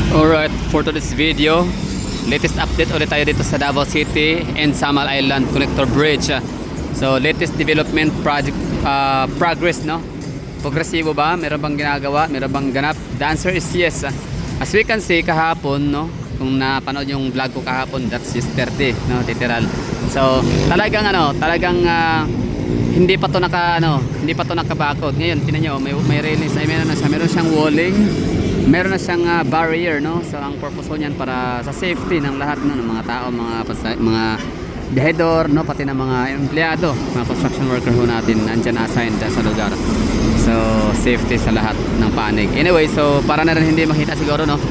Alright, for today's video, latest update ulit tayo dito sa Davao City and Samal Island Connector Bridge. So, latest development project progress, no? Progresibo ba? Meron bang ginagawa? Meron bang ganap? The answer is yes. As we can see kahapon, no? Kung napanood yung vlog ko kahapon, that's yesterday, no? Literal. So, talagang hindi pa to nakabakod. Ngayon, tingnan niyo, may railings, meron siyang walling. Meron na siyang barrier, no? So ang purpose ko niyan para sa safety ng lahat, no, ng mga tao, mga biyahedor, no, pati ng mga empleyado, mga construction worker ho natin nandiyan assigned sa lugar. So safety sa lahat ng panig. Anyway, so para na rin hindi makita siguro, no.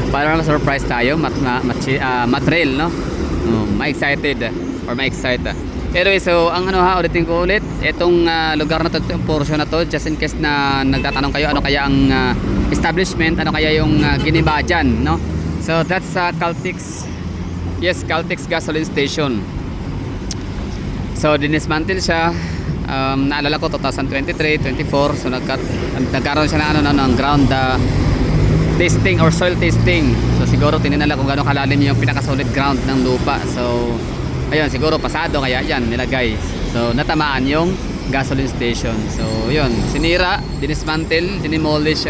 Para ma-surprise tayo, matrail, no. Ma-excited or ma-excite. Anyway, so ang ulitin ko ulit, itong lugar na to, itong portion na to, just in case na nagtatanong kayo ano kaya ang establishment, ano kaya yung giniba dyan, no? So that's Caltex. Yes, Caltex gasoline station. So dinismantle siya, naalala ko 2023, 24. So nagkaroon siya ng ground testing or soil testing. So siguro tinanala kung gaano kalalim yung pinaka-solid ground ng lupa. So ayun, siguro pasado kaya yan nilagay. So natamaan yung gasoline station. So yun, sinira, dinismantle, dinimolish.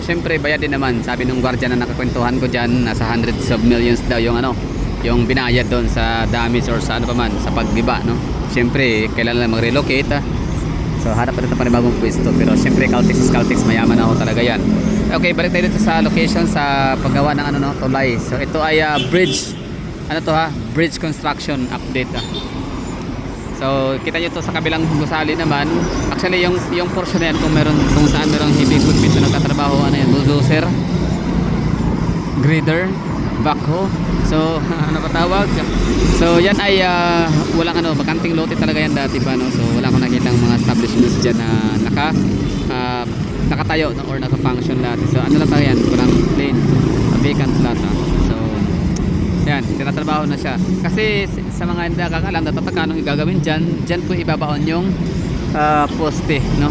Syempre bayad din naman. Sabi nung guardian na nakakwentuhan ko dyan, nasa hundreds of millions daw yung yung binayad doon sa damage or sa ano pa man, sa paggiba, no? Syempre kailangan mag-relocate. So hanap pa rin pa rin bagong pwesto. Pero syempre Caltex, mayaman ako talaga yan. Okay, balik tayo dito sa location sa paggawa ng tulay. So ito ay bridge. Bridge construction update. So kita nyo to sa kabilang gusali naman. Actually yung portion na yan, kung saan merong heavy equipment na nagtatrabaho, bulldozer, grader, backhoe. So ano pa tawag? So yan ay walang bakanting lote talaga yan dati pa, no? So wala akong nakitang mga establishments dyan na nakatayo, no? Or naka-function dati. So ano lang tayo yan, kurang plain vacant lot, So yan, tinatrabaho na siya. Kasi sa mga hindi nakakalam, natataka anong gagawin dyan po ibabaon yung poste, no?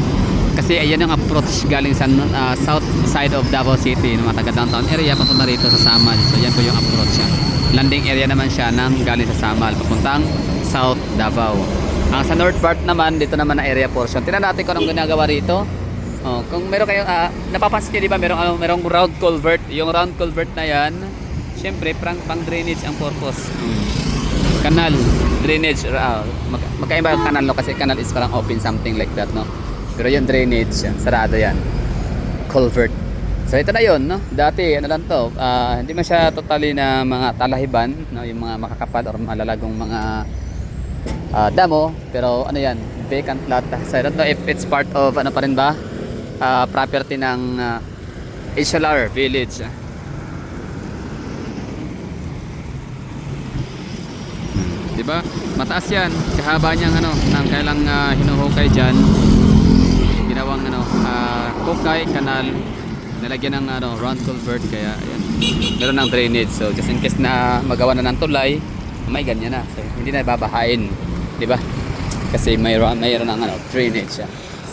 Kasi ayan yung approach galing sa south side of Davao City, no? Mga taga downtown area papunta rito sa Samal. So yan po yung approach siya. Landing area naman siya ng galing sa Samal papuntang South Davao. Ang sa north part naman, dito naman na area portion. Tingnan natin kung anong ginagawa rito. Kung meron kayong napapansin niyo, di ba, merong round culvert. Yung round culvert na yan, syempre pang drainage ang purpose. Canal, drainage, magkaiba yung canal, no? Kasi canal is parang open, something like that, no? Pero yung drainage, sarado yan. Culvert. So ito na yun, no? Dati lang to, hindi man siya totally na mga talahiban, no? Yung mga makakapal or malalagong mga damo. Pero yan, vacant lot. So I don't know if it's part of pa rin ba, property ng Ishalar Village. Diba? Mataas yan. Kahaba niyang nang kailang hinuhukay dyan. Ginawang hukay, kanal, nalagyan ng round culvert, kaya ayan. Meron ng drainage. So just in case na magawa na ng tulay, may ganyan na. So hindi na babahain, diba? Kasi mayroon ng drainage.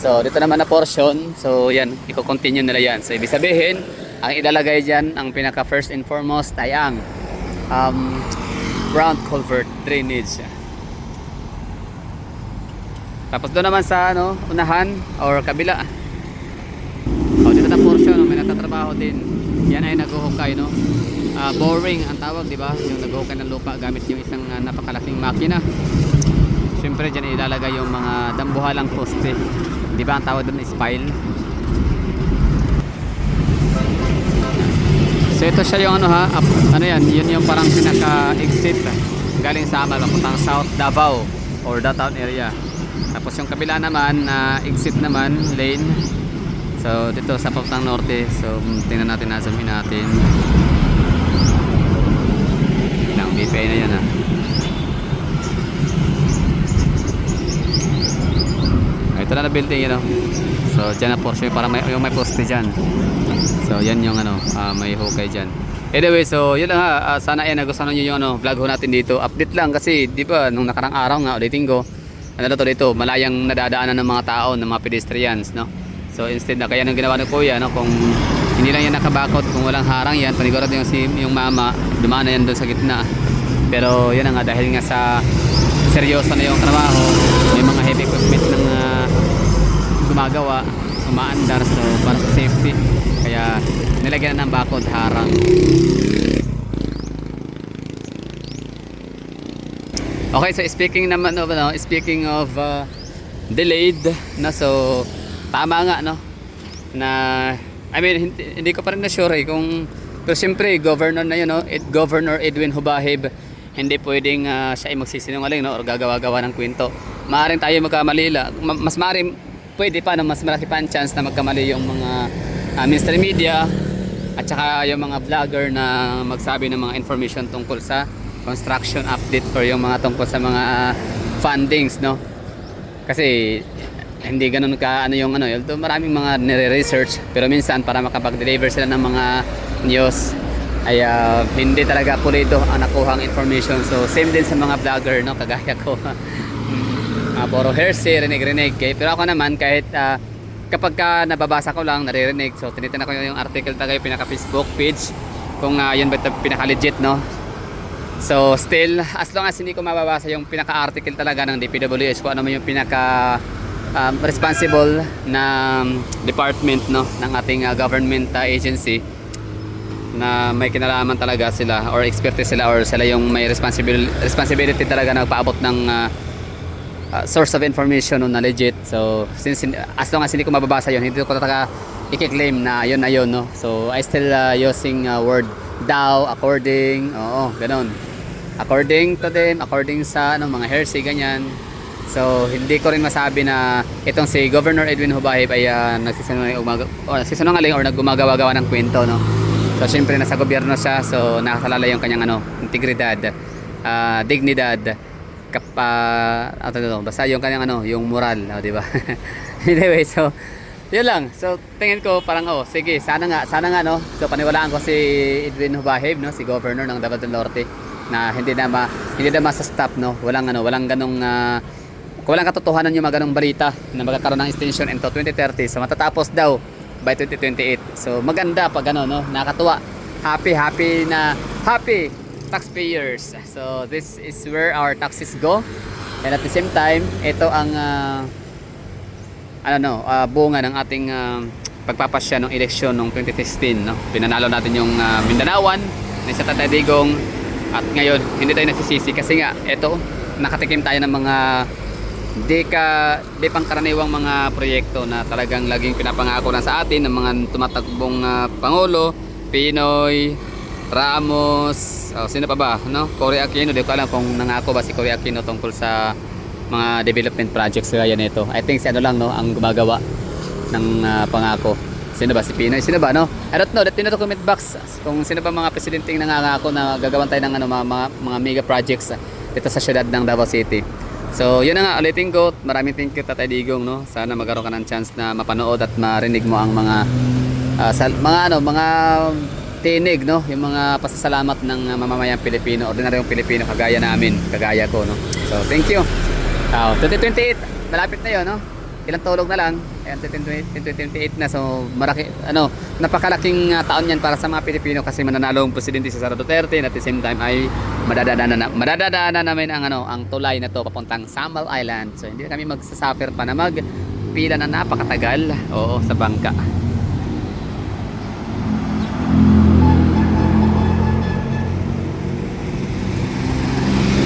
So dito naman na portion. So yan, i-continue nila yan. So ibig sabihin, ang ilalagay dyan, ang pinaka first and foremost ay ang round culvert drainage. Tapos doon naman sa unahan or kabila, dito na portion, may natatrabaho din. Yan ay naghuhukay, no? Boring ang tawag, di ba? Yung naghuhukay ng lupa gamit yung isang napakalaking makina. Siyempre dyan ilalagay yung mga dambuhalang poste, di ba? Ang tawag doon is pile. So ito siya yung yan, yun yung parang pinaka-exit galing sa Samal papuntang South Davao or downtown area. Tapos yung kabila naman exit naman, lane. So dito sa papuntang norte. So tingnan natin, zoom in natin. Ilang BPI na yan, ito na building, So dyan na portion, parang may poste dyan. So yan yung may hukay dyan. Anyway, so yun lang sana nagustuhan nyo yung vlog ho natin dito. Update lang kasi di ba nung nakarang araw nga ulitin ko, dito malayang nadadaanan ng mga tao, ng mga pedestrians, no? So instead na kaya nang ginawa ng kuya, kung Hindi lang yan nakabakot, kung walang harang yan, panigurado yung mama, dumaan na yan doon sa gitna. Pero yun na nga, dahil nga sa seryoso na yung trabaho, may mga heavy equipment nang gumagawa, umaandar, so para sa safety. Kaya nilagyan na ng bakod, harang. Okay, so speaking naman of delayed na, so tama nga no na I mean hindi ko pa rin na sure kung, pero siyempre governor na yun no, Governor Edwin Hubahib, hindi pwedeng siya ay magsisinungaling no, or gagawa-gawa ng kwento. Maaaring tayo magkamali mas maaaring pwede pa no, mas malaki pa ang chance na magkamali yung mga mainstream media at saka yung mga vlogger na magsabi ng mga information tungkol sa construction update or yung mga tungkol sa mga fundings no. Kasi hindi ganoon ka ano yung ano, although maraming mga nire-research, pero minsan para makapag-deliver sila ng mga news ay hindi talaga pulido ang nakuhang information. So same din sa mga vlogger no, kagaya ko. Puro hearsay, rinig-rinig. Pero ako naman kahit kapag nababasa ko lang, naririnig, so tinitingnan ko yung article talaga, yung pinaka-Facebook page kung yun ba pinaka-legit no. So still, as long as hindi ko mababasa yung pinaka-article talaga ng DPWH, kung ano man yung pinaka responsible na department no, ng ating government agency na may kinalaman talaga sila or expertise sila or sila yung may responsibility talaga na paabot ng source of information no, na legit. So since as long as hindi ko mababasa yun, hindi ko talaga i-claim na yun no. So I still using word daw, according, oo, ganun. According to them, according sa ano, mga hearsay, ganyan. So, hindi ko rin masabi na itong si Governor Edwin Hubahib ay nagsisinungaling or naggumagawa-gawa ng kwento, no? So, syempre, nasa gobyerno siya, so nakasalala yung kanyang ano, integridad, dignidad, basta yung kanyang ano, yung moral, di ba? Anyway, so, yun lang. So tingin ko parang sige, sana nga no. So paniwalaan ko si Edwin Hubahib no, si Governor ng Davao del Norte na hindi na ma-stop no. Walang ganong walang katotohanan yung mga ganong balita na magkakaroon ng extension into 2030. So matatapos daw by 2028. So maganda pag no, nakakatuwa. Happy taxpayers. So this is where our taxes go. And at the same time, ito ang bunga ng ating pagpapasya ng eleksyon noong 2016 no. Pinanalo natin yung Mindanaoan ni sa Tatay Digong at ngayon hindi tayo nasisisi kasi nga ito nakatikim tayo ng mga di pangkaraniwang mga proyekto na talagang laging pinapangako na sa atin ng mga tumatakbong Pangulo, Pinoy, Ramos, sino pa ba no? Cory Aquino, di ko alam kung nangako ba si Cory Aquino tungkol sa mga development projects kaya nito. I think si ano lang no ang gumagawa ng pangako. Sino ba, si Pinoy? Sino ba no? I don't know. That in the comment box kung sino ba mga presidenteng nangangako na gagawan tayo ng ano, mga mega projects dito sa syudad ng Davao City. So yun na nga, ulitin ko, maraming thank you Tatay Digong no. Sana magkaroon ka ng chance na mapanood at marinig mo ang mga mga tinig no, yung mga pasasalamat ng mamamayang Pilipino, ordinaryong Pilipino kagaya namin, kagaya ko no. So thank you. 2028 malapit na 'yon no. Ilang tulog na lang, 2028 na, so maraki napakalaking taon yan para sa mga Pilipino kasi mananalo ang presidente si Sara Duterte at the same time ay madadaanan namin ang tulay na to papuntang Samal Island. So hindi kami magsasuffer pa na magpila na napakatagal sa bangka.